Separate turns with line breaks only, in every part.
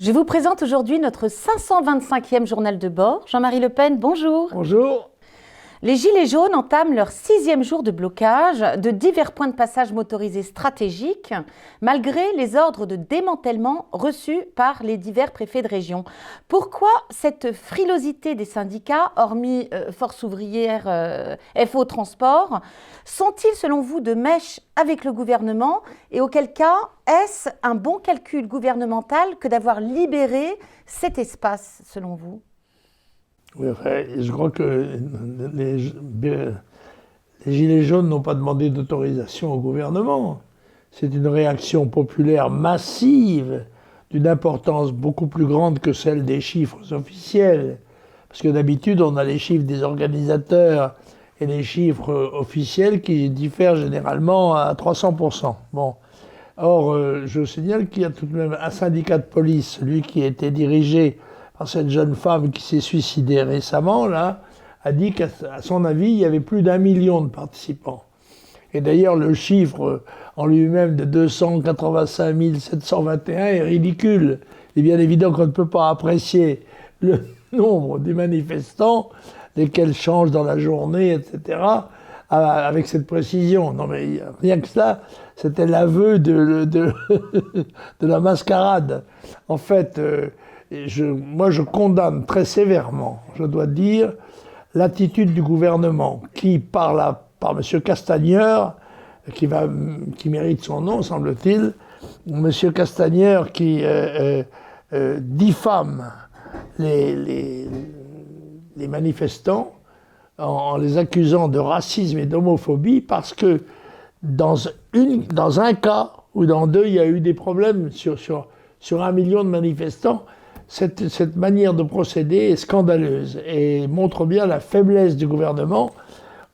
Je vous présente aujourd'hui notre 525e journal de bord. Jean-Marie Le Pen, bonjour.
Bonjour.
Les Gilets jaunes entament leur 6e jour de blocage de divers points de passage motorisés stratégiques, malgré les ordres de démantèlement reçus par les divers préfets de région. Pourquoi cette frilosité des syndicats, hormis Force ouvrière, FO Transport, sont-ils selon vous de mèche avec le gouvernement? Et auquel cas, est-ce un bon calcul gouvernemental que d'avoir libéré cet espace, selon vous?
Oui, enfin, je crois que les Gilets jaunes n'ont pas demandé d'autorisation au gouvernement. C'est une réaction populaire massive, d'une importance beaucoup plus grande que celle des chiffres officiels. Parce que d'habitude, on a les chiffres des organisateurs et les chiffres officiels qui diffèrent généralement à 300%. Bon. Or, je signale qu'il y a tout de même un syndicat de police, celui qui a été dirigé par cette jeune femme qui s'est suicidée récemment, là, a dit qu'à son avis, il y avait plus d'1 million de participants. Et d'ailleurs, le chiffre en lui-même de 285 721 est ridicule. Il est bien évident qu'on ne peut pas apprécier le nombre des manifestants, lesquels changent dans la journée, etc., avec cette précision. Non mais rien que cela, c'était l'aveu de la mascarade. En fait, moi je condamne très sévèrement, je dois dire, l'attitude du gouvernement qui, par M. Castagneur, qui mérite son nom, semble-t-il, M. Castagneur qui diffame les manifestants en les accusant de racisme et d'homophobie parce que dans un cas ou dans deux, il y a eu des problèmes sur 1 million de manifestants. Cette manière de procéder est scandaleuse et montre bien la faiblesse du gouvernement,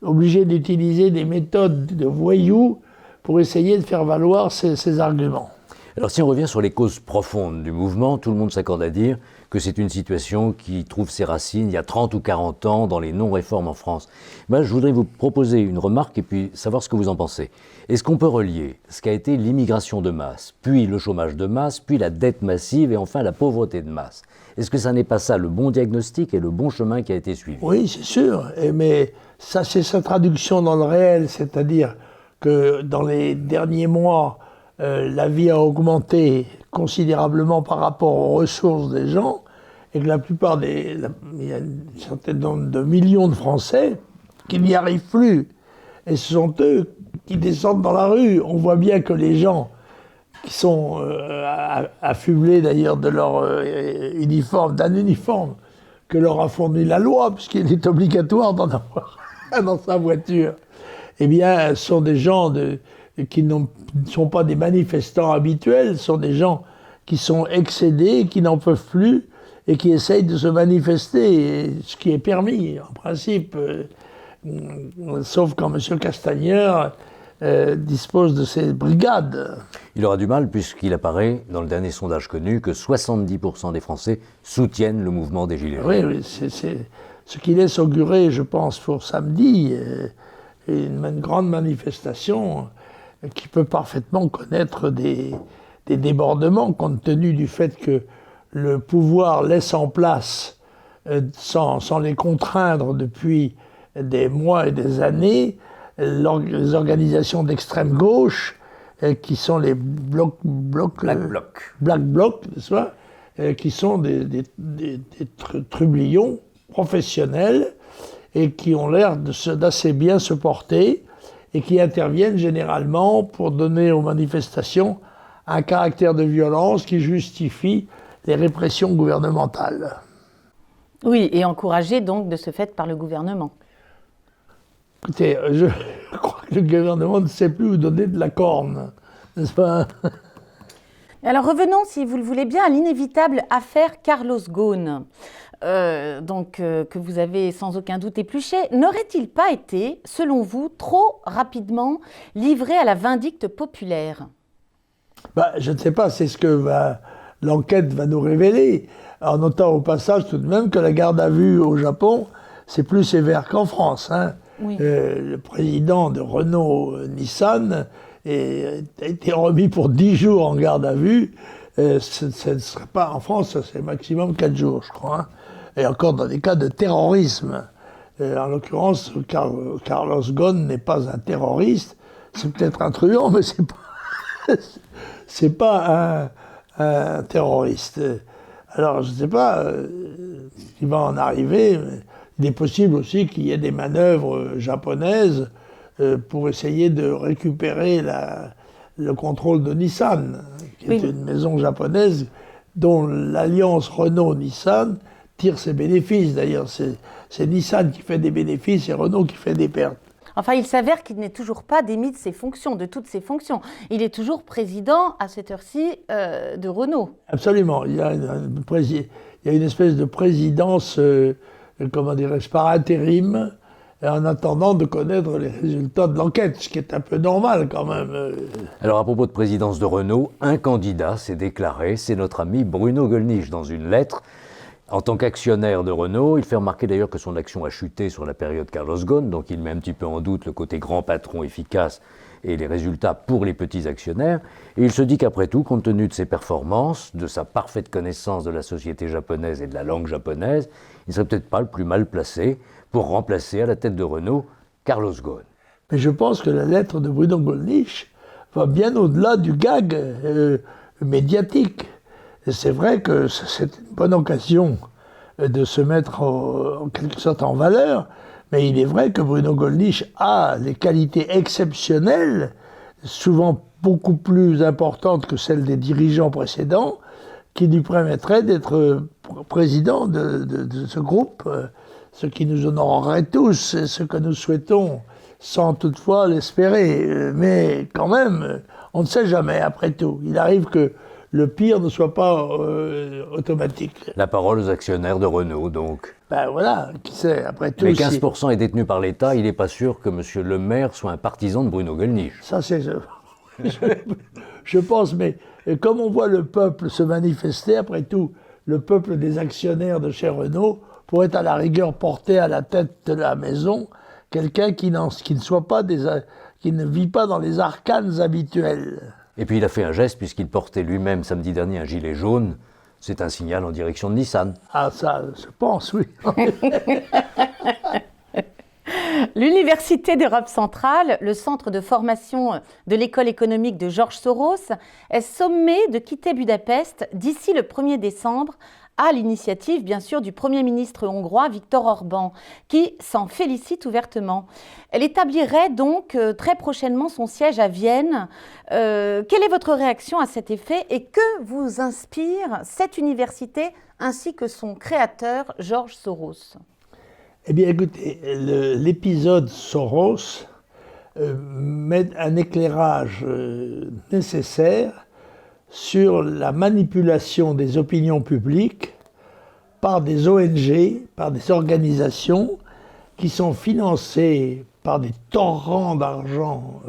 obligé d'utiliser des méthodes de voyous pour essayer de faire valoir ses arguments.
Alors si on revient sur les causes profondes du mouvement, tout le monde s'accorde à dire que c'est une situation qui trouve ses racines il y a 30 ou 40 ans dans les non-réformes en France. Moi, je voudrais vous proposer une remarque et puis savoir ce que vous en pensez. Est-ce qu'on peut relier ce qu'a été l'immigration de masse, puis le chômage de masse, puis la dette massive et enfin la pauvreté de masse? Est-ce que ça n'est pas ça le bon diagnostic et le bon chemin qui a été suivi?
Oui, c'est sûr, mais ça c'est sa traduction dans le réel, c'est-à-dire que dans les derniers mois, la vie a augmenté considérablement par rapport aux ressources des gens et que la plupart il y a un certain nombre de millions de Français qui n'y arrivent plus. Et ce sont eux qui descendent dans la rue. On voit bien que les gens qui sont affublés d'ailleurs de leur uniforme, d'un uniforme que leur a fourni la loi, puisqu'il est obligatoire d'en avoir dans sa voiture, eh bien, sont des gens qui ne sont pas des manifestants habituels, sont des gens qui sont excédés, qui n'en peuvent plus et qui essayent de se manifester, ce qui est permis en principe, sauf quand M. Castagneur dispose de ses brigades.
Il aura du mal puisqu'il apparaît dans le dernier sondage connu que 70% des Français soutiennent le mouvement des Gilets jaunes.
Oui, c'est ce qui laisse augurer, je pense, pour samedi, une grande manifestation qui peut parfaitement connaître des débordements compte tenu du fait que le pouvoir laisse en place, sans les contraindre depuis des mois et des années, les organisations d'extrême gauche qui sont les Black Blocs, n'est-ce pas, qui sont des trublions professionnels et qui ont l'air d'assez bien se porter et qui interviennent généralement pour donner aux manifestations un caractère de violence qui justifie les répressions gouvernementales.
Oui, et encouragé donc de ce fait par le gouvernement.
Écoutez, je crois que le gouvernement ne sait plus où donner de la corne, n'est-ce pas?
Alors revenons, si vous le voulez bien, à l'inévitable affaire Carlos Ghosn, que vous avez sans aucun doute épluché. N'aurait-il pas été, selon vous, trop rapidement livré à la vindicte populaire?
Je ne sais pas, c'est ce que l'enquête va nous révéler, en notant au passage tout de même que la garde à vue au Japon, c'est plus sévère qu'en France. Hein.
Oui.
Le président de Renault-Nissan a été remis pour 10 jours en garde à vue, ce ne serait pas, en France, c'est maximum 4 jours, je crois, hein. Et encore dans des cas de terrorisme. En l'occurrence, Carlos Ghosn n'est pas un terroriste, c'est peut-être un truand, mais c'est pas un terroriste. Alors, je ne sais pas ce qui va en arriver. Il est possible aussi qu'il y ait des manœuvres japonaises pour essayer de récupérer le contrôle de Nissan, qui est une maison japonaise dont l'alliance Renault-Nissan tire ses bénéfices. D'ailleurs, c'est Nissan qui fait des bénéfices et Renault qui fait des pertes.
Enfin, il s'avère qu'il n'est toujours pas démis de ses fonctions, de toutes ses fonctions. Il est toujours président, à cette heure-ci, de Renault.
Absolument. Il y a une espèce de présidence, comment dirais-je, par intérim, en attendant de connaître les résultats de l'enquête, ce qui est un peu normal quand même.
Alors à propos de présidence de Renault, un candidat s'est déclaré, c'est notre ami Bruno Gollnisch, dans une lettre. En tant qu'actionnaire de Renault, il fait remarquer d'ailleurs que son action a chuté sur la période Carlos Ghosn, donc il met un petit peu en doute le côté grand patron efficace et les résultats pour les petits actionnaires. Et il se dit qu'après tout, compte tenu de ses performances, de sa parfaite connaissance de la société japonaise et de la langue japonaise, il ne serait peut-être pas le plus mal placé pour remplacer à la tête de Renault Carlos Ghosn.
Mais je pense que la lettre de Bruno Gollnisch va bien au-delà du gag médiatique. Et c'est vrai que c'est une bonne occasion de se mettre en quelque sorte en valeur, mais il est vrai que Bruno Gollnisch a des qualités exceptionnelles, souvent beaucoup plus importantes que celles des dirigeants précédents, qui lui permettraient d'être président de ce groupe, ce qui nous honorerait tous, et ce que nous souhaitons sans toutefois l'espérer. Mais quand même, on ne sait jamais après tout. Il arrive que le pire ne soit pas automatique.
La parole aux actionnaires de Renault, donc.
Ben voilà, qui sait, après tout.
Mais 15% est détenu par l'État, il n'est pas sûr que M. Le Maire soit un partisan de Bruno Gollnisch.
Ça, c'est... je pense, mais comme on voit le peuple se manifester, après tout, le peuple des actionnaires de chez Renault pourrait à la rigueur porter à la tête de la maison quelqu'un qui ne soit pas qui ne vit pas dans les arcanes habituelles.
Et puis il a fait un geste puisqu'il portait lui-même samedi dernier un gilet jaune. C'est un signal en direction de Nissan.
Ah ça, je pense, oui.
L'Université d'Europe centrale, le centre de formation de l'école économique de George Soros, est sommé de quitter Budapest d'ici le 1er décembre, à l'initiative, bien sûr, du Premier ministre hongrois Viktor Orban, qui s'en félicite ouvertement. Elle établirait donc très prochainement son siège à Vienne. Quelle est votre réaction à cet effet et que vous inspire cette université ainsi que son créateur, George Soros ?
Eh bien, écoutez, l'épisode Soros met un éclairage nécessaire sur la manipulation des opinions publiques par des ONG, par des organisations qui sont financées par des torrents d'argent,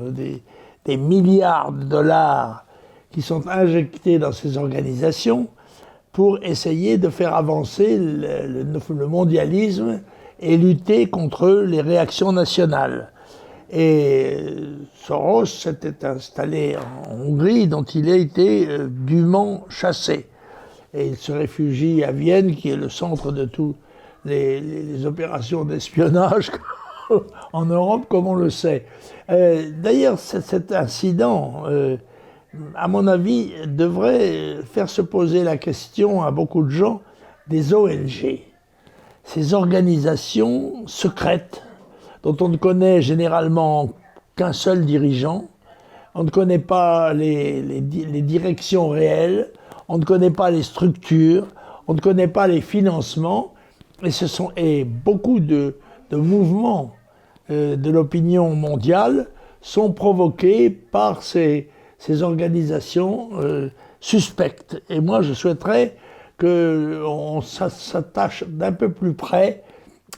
des milliards de dollars qui sont injectés dans ces organisations pour essayer de faire avancer le mondialisme et lutter contre les réactions nationales. Et Soros s'était installé en Hongrie, dont il a été dûment chassé. Et il se réfugie à Vienne, qui est le centre de toutes les opérations d'espionnage en Europe, comme on le sait. D'ailleurs, cet incident, à mon avis, devrait faire se poser la question à beaucoup de gens des ONG. Ces organisations secrètes, dont on ne connaît généralement qu'un seul dirigeant, on ne connaît pas les directions réelles, on ne connaît pas les structures, on ne connaît pas les financements, et beaucoup de mouvements de l'opinion mondiale sont provoqués par ces organisations suspectes. Et moi, je souhaiterais qu'on s'attache d'un peu plus près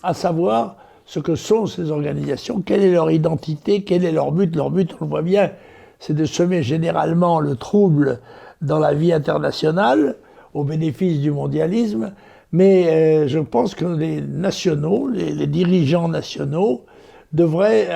à savoir ce que sont ces organisations, quelle est leur identité, quel est leur but. Leur but, on le voit bien, c'est de semer généralement le trouble dans la vie internationale, au bénéfice du mondialisme, mais je pense que les nationaux, les dirigeants nationaux, devraient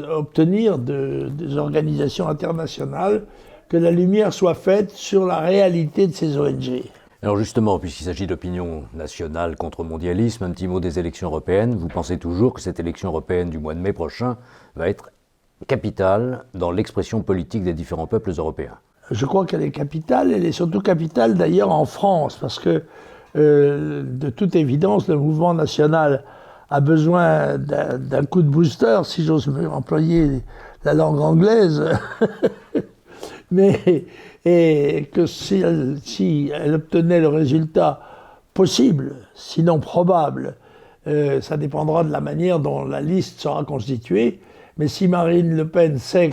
obtenir des organisations internationales que la lumière soit faite sur la réalité de ces ONG.
Alors justement, puisqu'il s'agit d'opinion nationale contre mondialisme, un petit mot des élections européennes. Vous pensez toujours que cette élection européenne du mois de mai prochain va être capitale dans l'expression politique des différents peuples européens?
Je crois qu'elle est capitale, elle est surtout capitale d'ailleurs en France, parce que de toute évidence, le mouvement national a besoin d'un coup de booster, si j'ose employer la langue anglaise, et que si elle obtenait le résultat possible, sinon probable, ça dépendra de la manière dont la liste sera constituée, mais si Marine Le Pen sait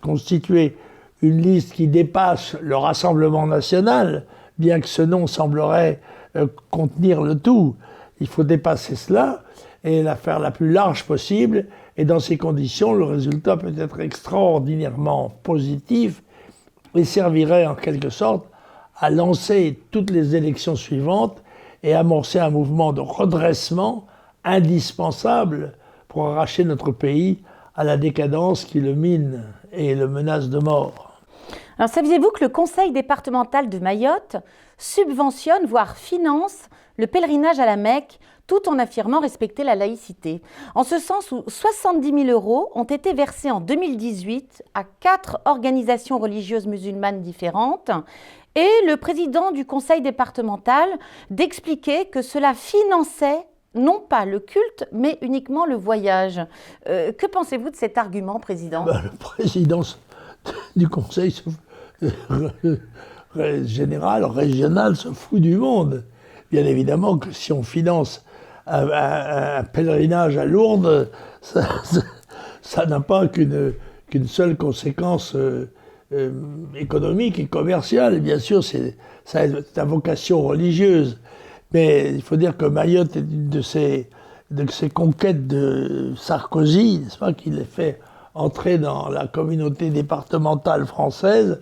constituer une liste qui dépasse le Rassemblement national, bien que ce nom semblerait contenir le tout, il faut dépasser cela et la faire la plus large possible. Et dans ces conditions, le résultat peut être extraordinairement positif et servirait en quelque sorte à lancer toutes les élections suivantes et amorcer un mouvement de redressement indispensable pour arracher notre pays à la décadence qui le mine et le menace de mort.
Alors, saviez-vous que le conseil départemental de Mayotte subventionne, voire finance, le pèlerinage à la Mecque, tout en affirmant respecter la laïcité? En ce sens où 70 000 € ont été versés en 2018 à 4 organisations religieuses musulmanes différentes, et le président du conseil départemental d'expliquer que cela finançait non pas le culte, mais uniquement le voyage. Que pensez-vous de cet argument, Président ?
Le président du conseil général, régional, se fout du monde. Bien évidemment que si on finance un pèlerinage à Lourdes, ça n'a pas qu'une seule conséquence économique et commerciale. Bien sûr, ça a ta vocation religieuse. Mais il faut dire que Mayotte est une de ces conquêtes de Sarkozy, n'est-ce pas, qui les fait entrer dans la communauté départementale française,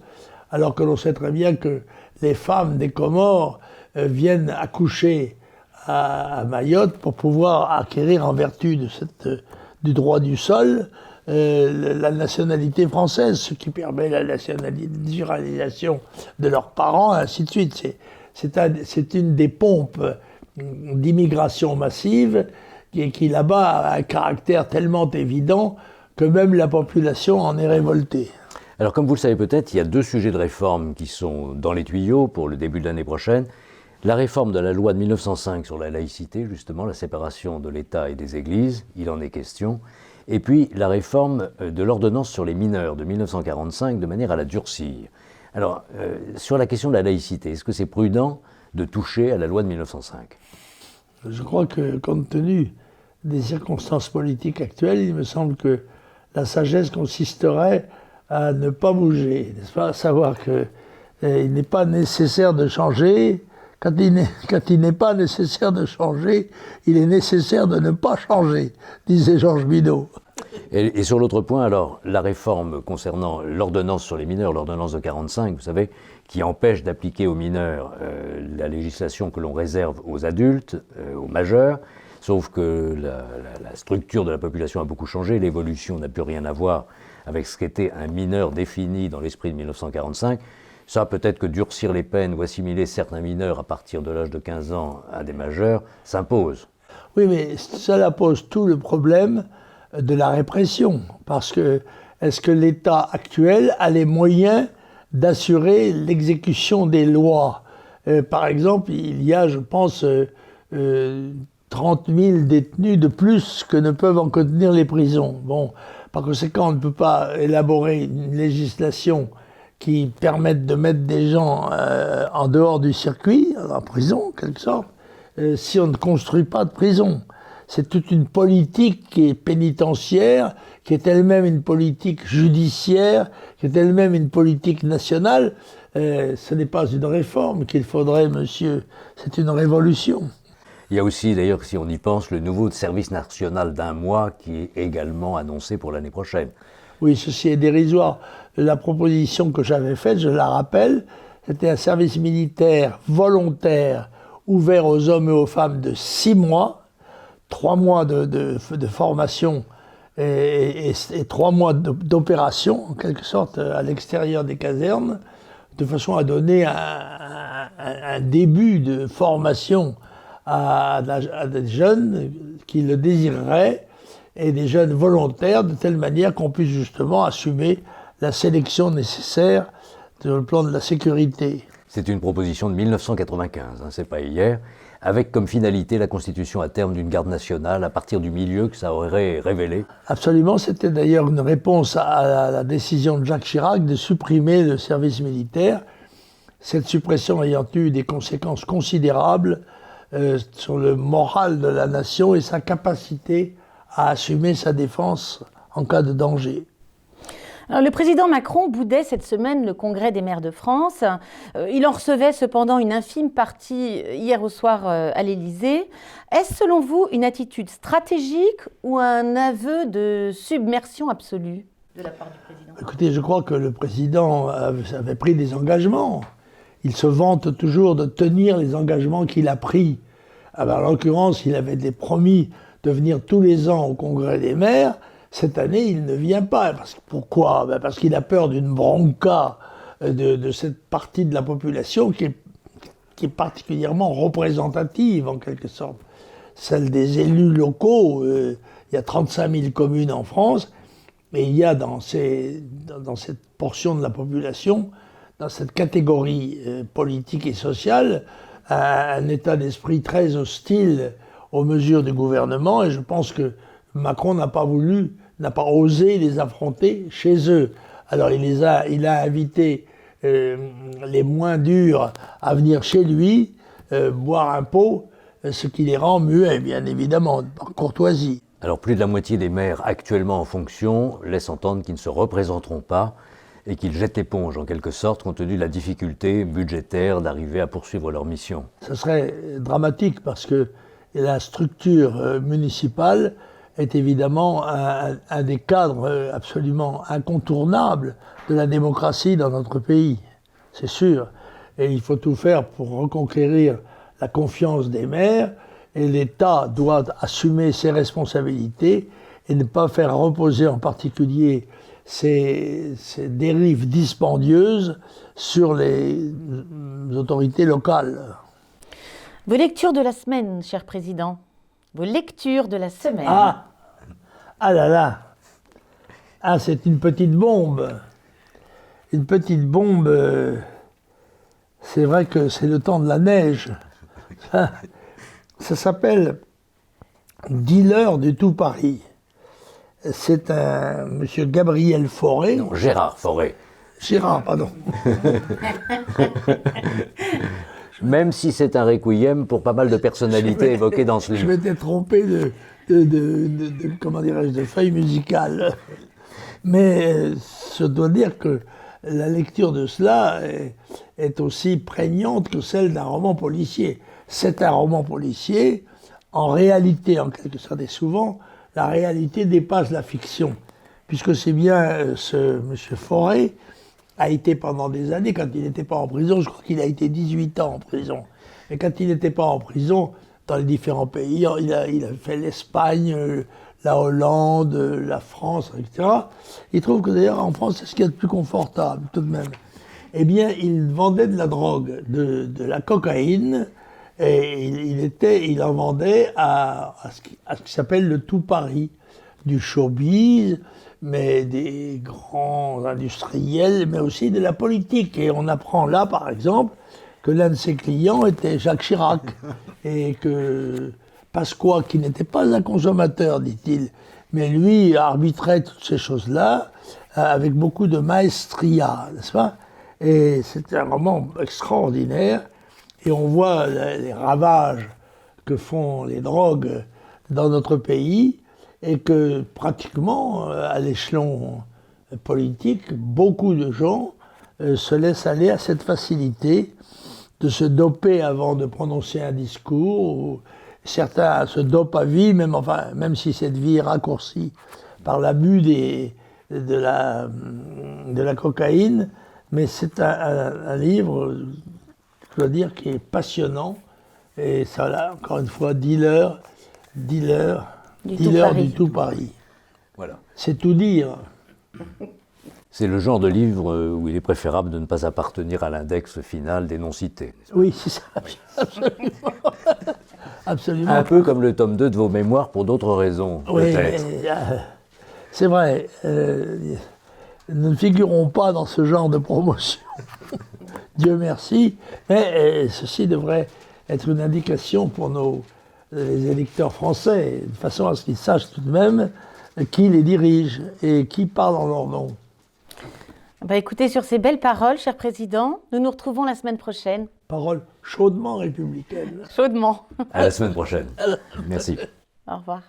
alors que l'on sait très bien que les femmes des Comores viennent accoucher à Mayotte pour pouvoir acquérir en vertu du droit du sol la nationalité française, ce qui permet la naturalisation de leurs parents, et ainsi de suite. C'est une des pompes d'immigration massive qui là-bas a un caractère tellement évident que même la population en est révoltée.
Alors comme vous le savez peut-être, il y a 2 sujets de réforme qui sont dans les tuyaux pour le début de l'année prochaine. La réforme de la loi de 1905 sur la laïcité, justement, la séparation de l'État et des églises, il en est question. Et puis la réforme de l'ordonnance sur les mineurs de 1945 de manière à la durcir. Alors, sur la question de la laïcité, est-ce que c'est prudent de toucher à la loi de 1905 ?
Je crois que, compte tenu des circonstances politiques actuelles, il me semble que la sagesse consisterait à ne pas bouger, n'est-ce pas ? À savoir qu'il n'est pas nécessaire de changer. Quand il n'est pas nécessaire de changer, il est nécessaire de ne pas changer, disait Georges Bidault.
Et sur l'autre point, alors, la réforme concernant l'ordonnance sur les mineurs, l'ordonnance de 1945, vous savez, qui empêche d'appliquer aux mineurs la législation que l'on réserve aux adultes, aux majeurs, sauf que la structure de la population a beaucoup changé, l'évolution n'a plus rien à voir avec ce qu'était un mineur défini dans l'esprit de 1945. Ça, peut-être que durcir les peines ou assimiler certains mineurs à partir de l'âge de 15 ans à des majeurs s'impose.
Oui, mais cela pose tout le problème de la répression, parce que est-ce que l'État actuel a les moyens d'assurer l'exécution des lois ? Par exemple, il y a, je pense, 30 000 détenus de plus que ne peuvent en contenir les prisons. Bon, par conséquent, on ne peut pas élaborer une législation qui permette de mettre des gens en dehors du circuit, en prison, en quelque sorte, si on ne construit pas de prison. C'est toute une politique qui est pénitentiaire, qui est elle-même une politique judiciaire, qui est elle-même une politique nationale. Ce n'est pas une réforme qu'il faudrait, monsieur, c'est une révolution.
Il y a aussi, d'ailleurs, si on y pense, le nouveau service national d'1 mois qui est également annoncé pour l'année prochaine.
Oui, ceci est dérisoire. La proposition que j'avais faite, je la rappelle, c'était un service militaire volontaire ouvert aux hommes et aux femmes de 6 mois, 3 mois de formation et 3 mois d'opération, en quelque sorte, à l'extérieur des casernes, de façon à donner un début de formation à des jeunes qui le désireraient, et des jeunes volontaires, de telle manière qu'on puisse justement assumer la sélection nécessaire sur le plan de la sécurité.
C'est une proposition de 1995, c'est pas hier, avec comme finalité la constitution à terme d'une garde nationale à partir du milieu que ça aurait révélé.
Absolument, c'était d'ailleurs une réponse à la décision de Jacques Chirac de supprimer le service militaire, cette suppression ayant eu des conséquences considérables sur le moral de la nation et sa capacité à assumer sa défense en cas de danger.
Alors, le président Macron boudait cette semaine le Congrès des maires de France. Il en recevait cependant une infime partie hier au soir à l'Élysée. Est-ce selon vous une attitude stratégique ou un aveu de submersion absolue de la part du président ?
Écoutez, je crois que le président avait pris des engagements. Il se vante toujours de tenir les engagements qu'il a pris. Alors, en l'occurrence, il avait promis de venir tous les ans au Congrès des maires. Cette année, il ne vient pas. Pourquoi ? Parce qu'il a peur d'une bronca de cette partie de la population qui est particulièrement représentative, en quelque sorte. Celle des élus locaux. Il y a 35 000 communes en France, et il y a dans cette portion de la population, dans cette catégorie politique et sociale, un état d'esprit très hostile aux mesures du gouvernement, et je pense que Macron n'a pas osé les affronter chez eux. Alors il a invité les moins durs à venir chez lui, boire un pot, ce qui les rend muets, bien évidemment, par courtoisie.
Alors plus de la moitié des maires actuellement en fonction laissent entendre qu'ils ne se représenteront pas et qu'ils jettent l'éponge en quelque sorte, compte tenu de la difficulté budgétaire d'arriver à poursuivre leur mission.
Ce serait dramatique parce que la structure municipale est évidemment un des cadres absolument incontournables de la démocratie dans notre pays, c'est sûr. Et il faut tout faire pour reconquérir la confiance des maires, et l'État doit assumer ses responsabilités et ne pas faire reposer en particulier ces dérives dispendieuses sur les autorités locales.
Vos lectures de la semaine, cher président. Vos lectures de la semaine.
Ah là là. Ah, c'est une petite bombe. Une petite bombe. C'est vrai que c'est le temps de la neige. Ça s'appelle Dealer du tout Paris. C'est un monsieur Gabriel Fauré.
Non, Gérard Fauré.
Gérard, pardon.
Même si c'est un requiem pour pas mal de personnalités évoquées dans ce livre.
Je m'étais trompé comment dirais-je, de feuille musicale. Mais je dois dire que la lecture de cela est aussi prégnante que celle d'un roman policier. C'est un roman policier, en réalité, en quelque sorte, et souvent, la réalité dépasse la fiction. Puisque c'est bien ce monsieur Fauré a été pendant des années, quand il n'était pas en prison, je crois qu'il a été 18 ans en prison. Et quand il n'était pas en prison, dans les différents pays, il a fait l'Espagne, la Hollande, la France, etc. Il trouve que d'ailleurs en France, c'est ce qu'il y a de plus confortable, tout de même. Eh bien, il vendait de la drogue, de la cocaïne, et il en vendait à ce qui s'appelle le tout Paris, du showbiz, mais des grands industriels, mais aussi de la politique. Et on apprend là, par exemple, que l'un de ses clients était Jacques Chirac, et que Pasqua, qui n'était pas un consommateur, dit-il, mais lui arbitrait toutes ces choses-là avec beaucoup de maestria, n'est-ce pas ? Et c'est un roman extraordinaire, et on voit les ravages que font les drogues dans notre pays, et que pratiquement, à l'échelon politique, beaucoup de gens se laissent aller à cette facilité de se doper avant de prononcer un discours. Certains se dopent à vie, même si cette vie est raccourcie par l'abus de la cocaïne. Mais c'est un livre, je dois dire, qui est passionnant. Et ça, là, encore une fois, dealer du tout Paris.
Voilà.
C'est tout dire.
C'est le genre de livre où il est préférable de ne pas appartenir à l'index final des non-cités.
Oui, c'est ça, absolument. Absolument.
Un peu comme le tome 2 de vos mémoires pour d'autres raisons,
Oui,
peut-être.
c'est vrai. Nous ne figurons pas dans ce genre de promotion. Dieu merci. Mais ceci devrait être une indication pour les électeurs français, de façon à ce qu'ils sachent tout de même qui les dirige et qui parle en leur nom.
Écoutez, sur ces belles paroles, cher Président, nous nous retrouvons la semaine prochaine.
Parole chaudement républicaine.
Chaudement.
À la semaine prochaine. Merci.
Au revoir.